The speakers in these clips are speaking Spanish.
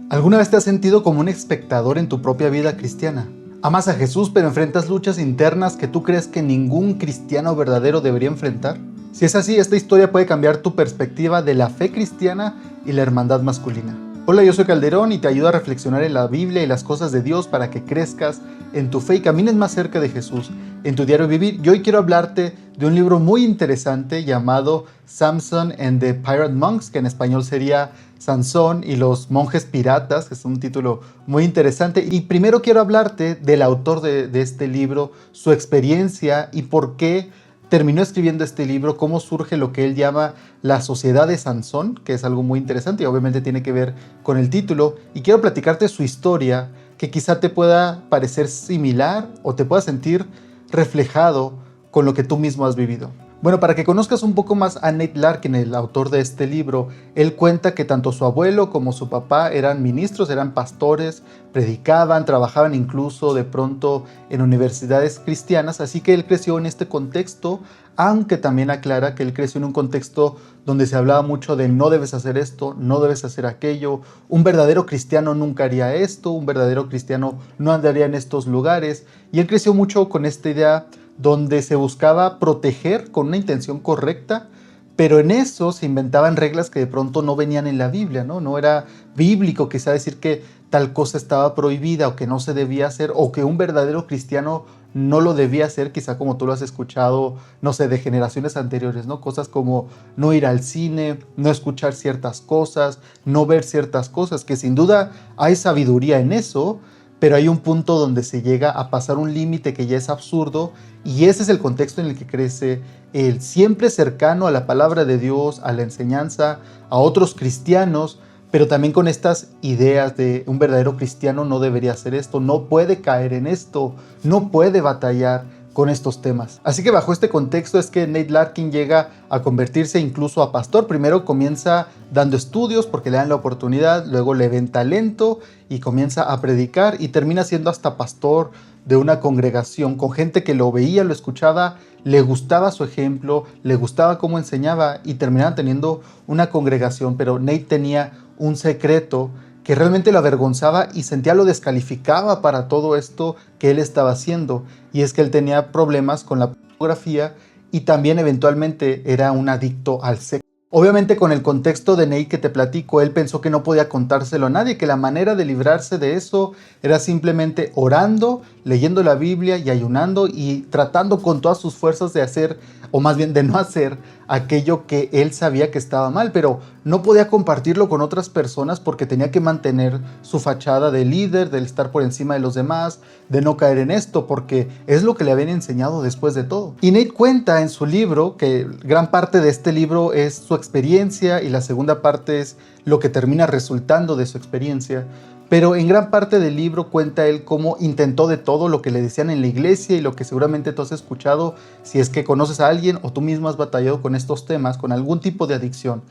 ¿Alguna vez te has sentido como un espectador en tu propia vida cristiana? ¿Amas a Jesús pero enfrentas luchas internas que tú crees que ningún cristiano verdadero debería enfrentar? Si es así, esta historia puede cambiar tu perspectiva de la fe cristiana y la hermandad masculina. Hola, yo soy Calderón y te ayudo a reflexionar en la Biblia y las cosas de Dios para que crezcas en tu fe y camines más cerca de Jesús en tu diario vivir. Y hoy quiero hablarte de un libro muy interesante llamado Samson and the Pirate Monks, que en español sería Sansón y los monjes piratas, que es un título muy interesante. Y primero quiero hablarte del autor de este libro, su experiencia y por qué terminó escribiendo este libro, cómo surge lo que él llama la sociedad de Sansón, que es algo muy interesante y obviamente tiene que ver con el título. Y quiero platicarte su historia, que quizá te pueda parecer similar o te pueda sentir reflejado con lo que tú mismo has vivido. Bueno, para que conozcas un poco más a Nate Larkin, el autor de este libro, él cuenta que tanto su abuelo como su papá eran ministros, eran pastores, predicaban, trabajaban incluso de pronto en universidades cristianas, así que él creció en este contexto, aunque también aclara que él creció en un contexto donde se hablaba mucho de no debes hacer esto, no debes hacer aquello, un verdadero cristiano nunca haría esto, un verdadero cristiano no andaría en estos lugares, y él creció mucho con esta idea donde se buscaba proteger con una intención correcta, pero en eso se inventaban reglas que de pronto no venían en la Biblia, ¿no? No era bíblico quizá decir que tal cosa estaba prohibida o que no se debía hacer o que un verdadero cristiano no lo debía hacer, quizá como tú lo has escuchado, no sé, de generaciones anteriores, ¿no? Cosas como no ir al cine, no escuchar ciertas cosas, no ver ciertas cosas, que sin duda hay sabiduría en eso, pero hay un punto donde se llega a pasar un límite que ya es absurdo y ese es el contexto en el que crece él, siempre cercano a la palabra de Dios, a la enseñanza, a otros cristianos, pero también con estas ideas de un verdadero cristiano no debería hacer esto, no puede caer en esto, no puede batallar con estos temas. Así que bajo este contexto es que Nate Larkin llega a convertirse incluso a pastor. Primero comienza dando estudios porque le dan la oportunidad, luego le ven talento y comienza a predicar y termina siendo hasta pastor de una congregación con gente que lo veía, lo escuchaba, le gustaba su ejemplo, le gustaba cómo enseñaba y terminaban teniendo una congregación, pero Nate tenía un secreto que realmente lo avergonzaba y sentía lo descalificaba para todo esto que él estaba haciendo. Y es que él tenía problemas con la pornografía y también eventualmente era un adicto al sexo. Obviamente con el contexto de Nate que te platico, él pensó que no podía contárselo a nadie, que la manera de librarse de eso era simplemente orando, leyendo la Biblia y ayunando y tratando con todas sus fuerzas de hacer, o más bien de no hacer, aquello que él sabía que estaba mal, pero no podía compartirlo con otras personas porque tenía que mantener su fachada de líder, de estar por encima de los demás, de no caer en esto, porque es lo que le habían enseñado después de todo. Y Nate cuenta en su libro, que gran parte de este libro es su experiencia y la segunda parte es lo que termina resultando de su experiencia, pero en gran parte del libro cuenta él cómo intentó de todo lo que le decían en la iglesia y lo que seguramente tú has escuchado si es que conoces a alguien o tú mismo has batallado con estos temas, con algún tipo de adicción.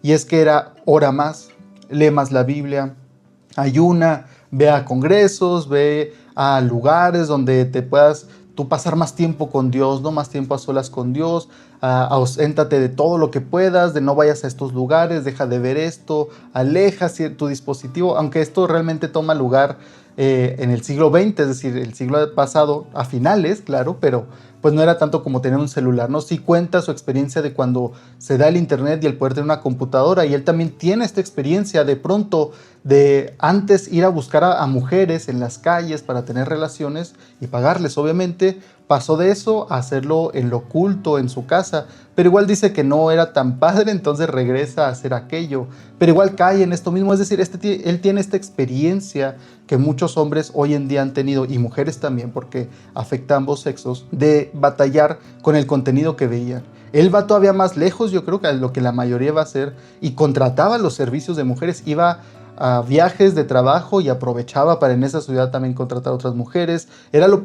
Y es que era ora más, lee más la Biblia, ayuna, ve a congresos, ve a lugares donde te puedas tú pasar más tiempo con Dios, ¿no? Más tiempo a solas con Dios, auséntate de todo lo que puedas, de no vayas a estos lugares, deja de ver esto, aleja tu dispositivo, aunque esto realmente toma lugar en el siglo XX, es decir, el siglo pasado a finales, claro, pero pues no era tanto como tener un celular, ¿no? Sí cuenta su experiencia de cuando se da el internet y el poder tener una computadora, y él también tiene esta experiencia de pronto de antes ir a buscar a mujeres en las calles para tener relaciones y pagarles, obviamente, pasó de eso a hacerlo en lo oculto, en su casa, pero igual dice que no era tan padre, entonces regresa a hacer aquello, pero igual cae en esto mismo, es decir, él tiene esta experiencia que muchos hombres hoy en día han tenido, y mujeres también, porque afecta a ambos sexos, de batallar con el contenido que veían. Él va todavía más lejos, yo creo, que a lo que la mayoría va a hacer, y contrataba los servicios de mujeres, iba a viajes de trabajo y aprovechaba para en esa ciudad también contratar a otras mujeres. Era lo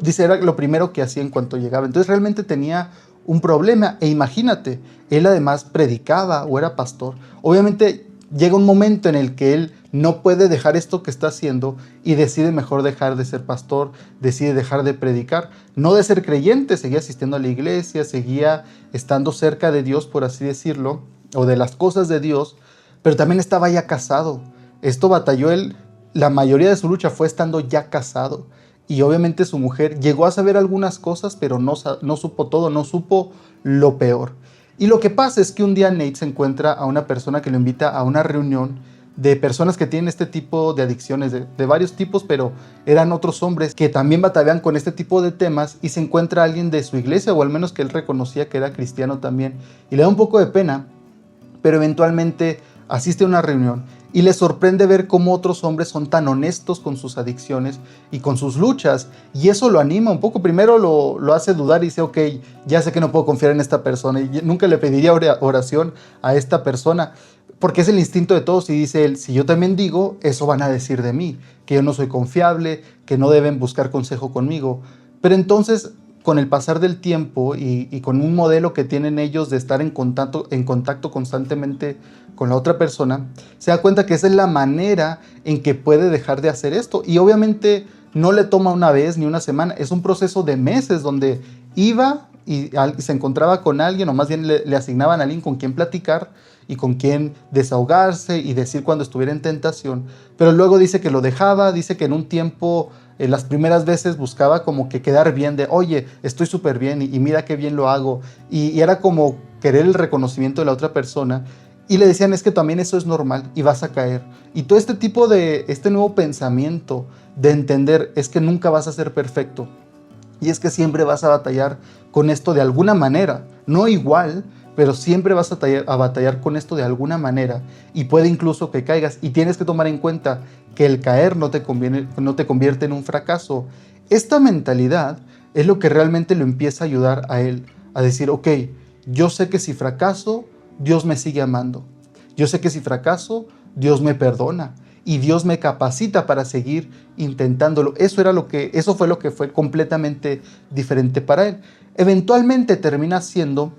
primero que hacía en cuanto llegaba. Entonces realmente tenía un problema. E imagínate, él además predicaba o era pastor. Obviamente llega un momento en el que él no puede dejar esto que está haciendo y decide mejor dejar de ser pastor, decide dejar de predicar, no de ser creyente, seguía asistiendo a la iglesia, seguía estando cerca de Dios, por así decirlo, o de las cosas de Dios, pero también estaba ya casado. Esto batalló él la mayoría de su lucha fue estando ya casado. Y obviamente su mujer llegó a saber algunas cosas, pero no supo todo, no supo lo peor. Y lo que pasa es que un día Nate se encuentra a una persona que lo invita a una reunión de personas que tienen este tipo de adicciones, de varios tipos, pero eran otros hombres que también batallaban con este tipo de temas, y se encuentra alguien de su iglesia, o al menos que él reconocía que era cristiano también, y le da un poco de pena, pero eventualmente asiste a una reunión y le sorprende ver cómo otros hombres son tan honestos con sus adicciones y con sus luchas, y eso lo anima un poco. Primero lo hace dudar y dice, ok, ya sé que no puedo confiar en esta persona y nunca le pediría oración a esta persona, porque es el instinto de todos, y dice él, si yo también digo, eso van a decir de mí, que yo no soy confiable, que no deben buscar consejo conmigo. Pero entonces, con el pasar del tiempo y con un modelo que tienen ellos de estar en contacto constantemente con la otra persona, se da cuenta que esa es la manera en que puede dejar de hacer esto. Y obviamente no le toma una vez ni una semana, es un proceso de meses donde iba y se encontraba con alguien, o más bien le asignaban a alguien con quien platicar y con quien desahogarse y decir cuando estuviera en tentación. Pero luego dice que lo dejaba, dice que en un tiempo, las primeras veces buscaba como que quedar bien, de oye, estoy súper bien y mira qué bien lo hago. Y era como querer el reconocimiento de la otra persona. Y le decían, es que también eso es normal y vas a caer. Y todo este tipo de, este nuevo pensamiento de entender es que nunca vas a ser perfecto. Y es que siempre vas a batallar con esto de alguna manera. No igual, pero siempre vas a batallar con esto de alguna manera. Y puede incluso que caigas. Y tienes que tomar en cuenta que el caer no te convierte en un fracaso. Esta mentalidad es lo que realmente lo empieza a ayudar a él. A decir, ok, yo sé que si fracaso, Dios me sigue amando. Yo sé que si fracaso, Dios me perdona y Dios me capacita para seguir intentándolo. Eso fue lo que fue completamente diferente para él. Eventualmente termina siendo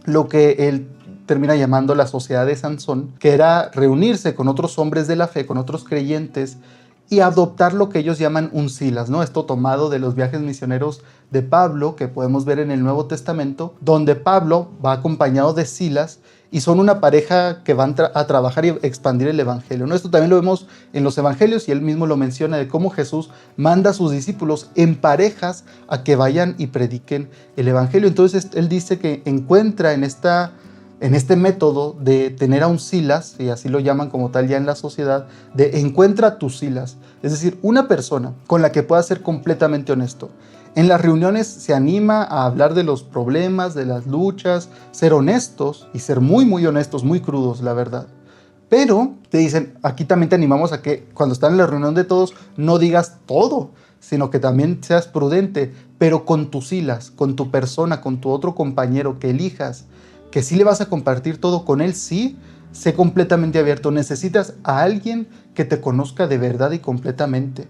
lo que él termina llamando la sociedad de Sansón, que era reunirse con otros hombres de la fe, con otros creyentes, y adoptar lo que ellos llaman un Silas, ¿no? Esto tomado de los viajes misioneros de Pablo, que podemos ver en el Nuevo Testamento, donde Pablo va acompañado de Silas y son una pareja que van a trabajar y expandir el evangelio, ¿no? Esto también lo vemos en los evangelios, y él mismo lo menciona, de cómo Jesús manda a sus discípulos en parejas a que vayan y prediquen el evangelio. Entonces él dice que encuentra en este método de tener a un Silas, y así lo llaman como tal ya en la sociedad, de encuentra tu Silas, es decir, una persona con la que puedas ser completamente honesto. En las reuniones se anima a hablar de los problemas, de las luchas, ser honestos y ser muy, muy honestos, muy crudos, la verdad. Pero te dicen, aquí también te animamos a que cuando están en la reunión de todos no digas todo, sino que también seas prudente, pero con tus Silas, con tu persona, con tu otro compañero que elijas, que sí le vas a compartir todo con él, sí, sé completamente abierto. Necesitas a alguien que te conozca de verdad y completamente,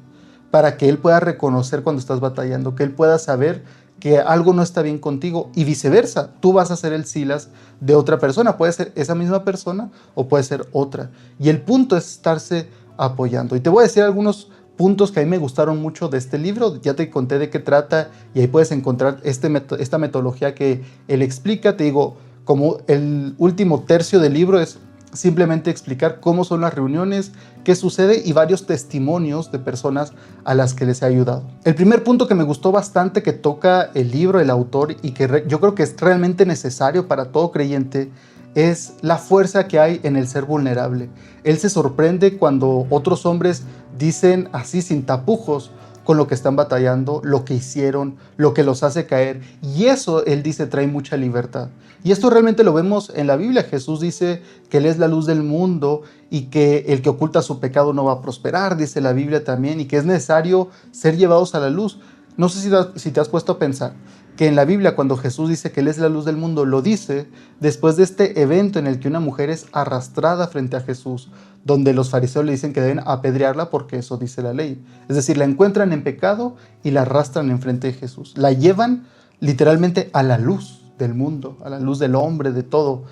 para que él pueda reconocer cuando estás batallando, que él pueda saber que algo no está bien contigo, y viceversa, tú vas a ser el Silas de otra persona, puede ser esa misma persona o puede ser otra, y el punto es estarse apoyando. Y te voy a decir algunos puntos que a mí me gustaron mucho de este libro. Ya te conté de qué trata y ahí puedes encontrar esta metodología que él explica. Te digo, como el último tercio del libro es simplemente explicar cómo son las reuniones, qué sucede y varios testimonios de personas a las que les ha ayudado. El primer punto que me gustó bastante que toca el libro, el autor, y que yo creo que es realmente necesario para todo creyente, es la fuerza que hay en el ser vulnerable. Él se sorprende cuando otros hombres dicen así sin tapujos con lo que están batallando, lo que hicieron, lo que los hace caer. Y eso, él dice, trae mucha libertad. Y esto realmente lo vemos en la Biblia. Jesús dice que Él es la luz del mundo y que el que oculta su pecado no va a prosperar, dice la Biblia también, y que es necesario ser llevados a la luz. No sé si te has puesto a pensar que en la Biblia, cuando Jesús dice que Él es la luz del mundo, lo dice después de este evento en el que una mujer es arrastrada frente a Jesús, donde los fariseos le dicen que deben apedrearla porque eso dice la ley. Es decir, la encuentran en pecado y la arrastran enfrente de Jesús. La llevan literalmente a la luz del mundo, a la luz del hombre, de todo,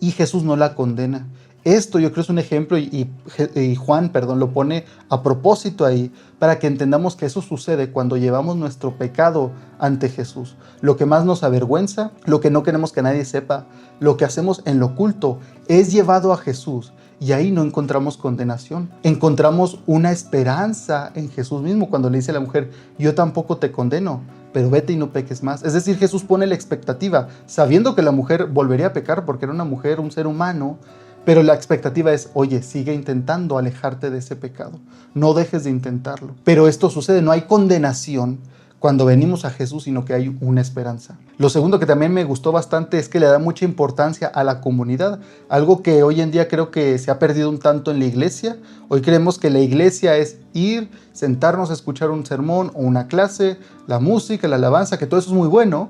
y Jesús no la condena. Esto yo creo es un ejemplo, y Juan, lo pone a propósito ahí, para que entendamos que eso sucede cuando llevamos nuestro pecado ante Jesús. Lo que más nos avergüenza, lo que no queremos que nadie sepa, lo que hacemos en lo oculto, es llevado a Jesús. y ahí no encontramos condenación. Encontramos una esperanza en Jesús mismo cuando le dice a la mujer, yo tampoco te condeno, pero vete y no peques más. Es decir, Jesús pone la expectativa, sabiendo que la mujer volvería a pecar porque era una mujer, un ser humano, pero la expectativa es, oye, sigue intentando alejarte de ese pecado, no dejes de intentarlo. Pero esto sucede, no hay condenación cuando venimos a Jesús, sino que hay una esperanza. Lo segundo que también me gustó bastante es que le da mucha importancia a la comunidad, algo que hoy en día creo que se ha perdido un tanto en la iglesia. Hoy creemos que la iglesia es ir, sentarnos a escuchar un sermón o una clase, la música, la alabanza, que todo eso es muy bueno,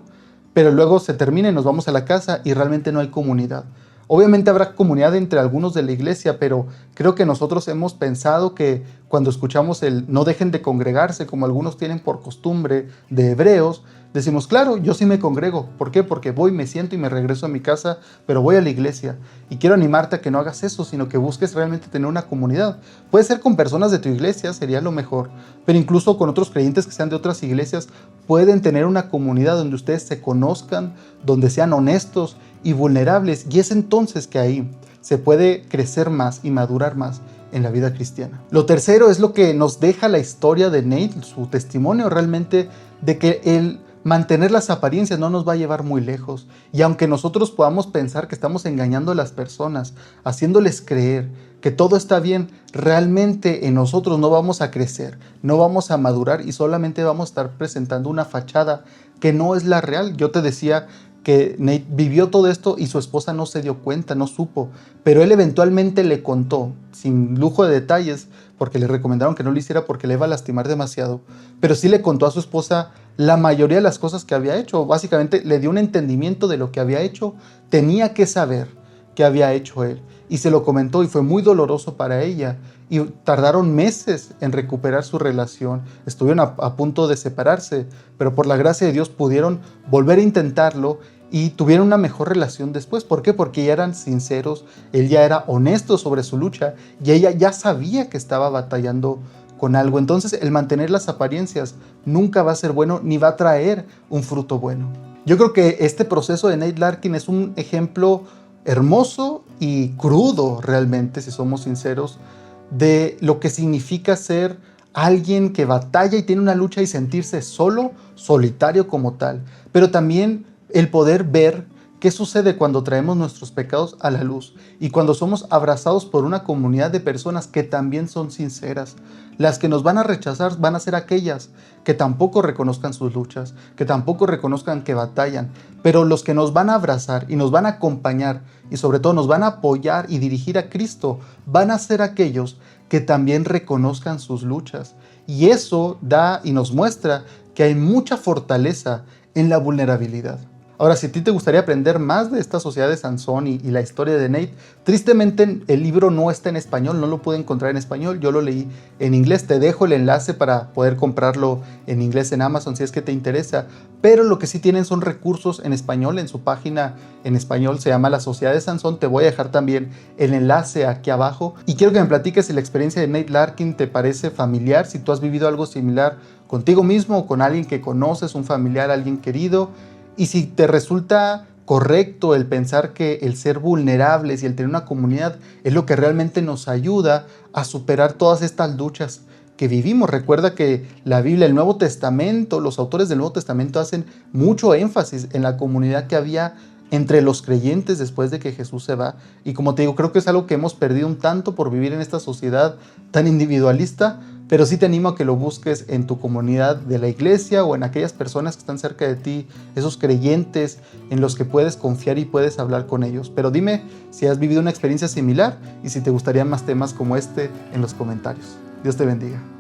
pero luego se termina y nos vamos a la casa y realmente no hay comunidad. Obviamente habrá comunidad entre algunos de la iglesia, pero creo que nosotros hemos pensado que cuando escuchamos el no dejen de congregarse, como algunos tienen por costumbre de hebreos, decimos, claro, yo sí me congrego. ¿Por qué? Porque voy, me siento y me regreso a mi casa, pero voy a la iglesia. Y quiero animarte a que no hagas eso, sino que busques realmente tener una comunidad. Puede ser con personas de tu iglesia, sería lo mejor, pero incluso con otros creyentes que sean de otras iglesias, pueden tener una comunidad donde ustedes se conozcan, donde sean honestos y vulnerables, y es entonces que ahí se puede crecer más y madurar más en la vida cristiana. Lo tercero es lo que nos deja la historia de Nate, su testimonio realmente de que el mantener las apariencias no nos va a llevar muy lejos, y aunque nosotros podamos pensar que estamos engañando a las personas, haciéndoles creer que todo está bien, realmente en nosotros no vamos a crecer, no vamos a madurar y solamente vamos a estar presentando una fachada que no es la real. Yo te decía que Nate vivió todo esto y su esposa no se dio cuenta, no supo, pero él eventualmente le contó, sin lujo de detalles, porque le recomendaron que no lo hiciera porque le iba a lastimar demasiado, pero sí le contó a su esposa la mayoría de las cosas que había hecho. Básicamente le dio un entendimiento de lo que había hecho, tenía que saber qué había hecho él, y se lo comentó y fue muy doloroso para ella, y tardaron meses en recuperar su relación, estuvieron a punto de separarse, pero por la gracia de Dios pudieron volver a intentarlo y tuvieron una mejor relación después. ¿Por qué? Porque ya eran sinceros, él ya era honesto sobre su lucha y ella ya sabía que estaba batallando con algo. Entonces el mantener las apariencias nunca va a ser bueno ni va a traer un fruto bueno. Yo creo que este proceso de Nate Larkin es un ejemplo hermoso y crudo realmente, si somos sinceros, de lo que significa ser alguien que batalla y tiene una lucha y sentirse solo, solitario como tal, pero también el poder ver qué sucede cuando traemos nuestros pecados a la luz y cuando somos abrazados por una comunidad de personas que también son sinceras. Las que nos van a rechazar van a ser aquellas que tampoco reconozcan sus luchas, que tampoco reconozcan que batallan, pero los que nos van a abrazar y nos van a acompañar y sobre todo nos van a apoyar y dirigir a Cristo van a ser aquellos que también reconozcan sus luchas. Y eso da y nos muestra que hay mucha fortaleza en la vulnerabilidad. Ahora, si a ti te gustaría aprender más de esta sociedad de Sansón y la historia de Nate, tristemente el libro no está en español, no lo pude encontrar en español, yo lo leí en inglés. Te dejo el enlace para poder comprarlo en inglés en Amazon si es que te interesa, pero lo que sí tienen son recursos en español. En su página en español se llama La Sociedad de Sansón. Te voy a dejar también el enlace aquí abajo y quiero que me platiques si la experiencia de Nate Larkin te parece familiar, si tú has vivido algo similar contigo mismo o con alguien que conoces, un familiar, alguien querido. Y si te resulta correcto el pensar que el ser vulnerables y el tener una comunidad es lo que realmente nos ayuda a superar todas estas luchas que vivimos. Recuerda que la Biblia, el Nuevo Testamento, los autores del Nuevo Testamento hacen mucho énfasis en la comunidad que había entre los creyentes después de que Jesús se va. Y como te digo, creo que es algo que hemos perdido un tanto por vivir en esta sociedad tan individualista, pero sí te animo a que lo busques en tu comunidad de la iglesia o en aquellas personas que están cerca de ti, esos creyentes en los que puedes confiar y puedes hablar con ellos. Pero dime si has vivido una experiencia similar y si te gustarían más temas como este en los comentarios. Dios te bendiga.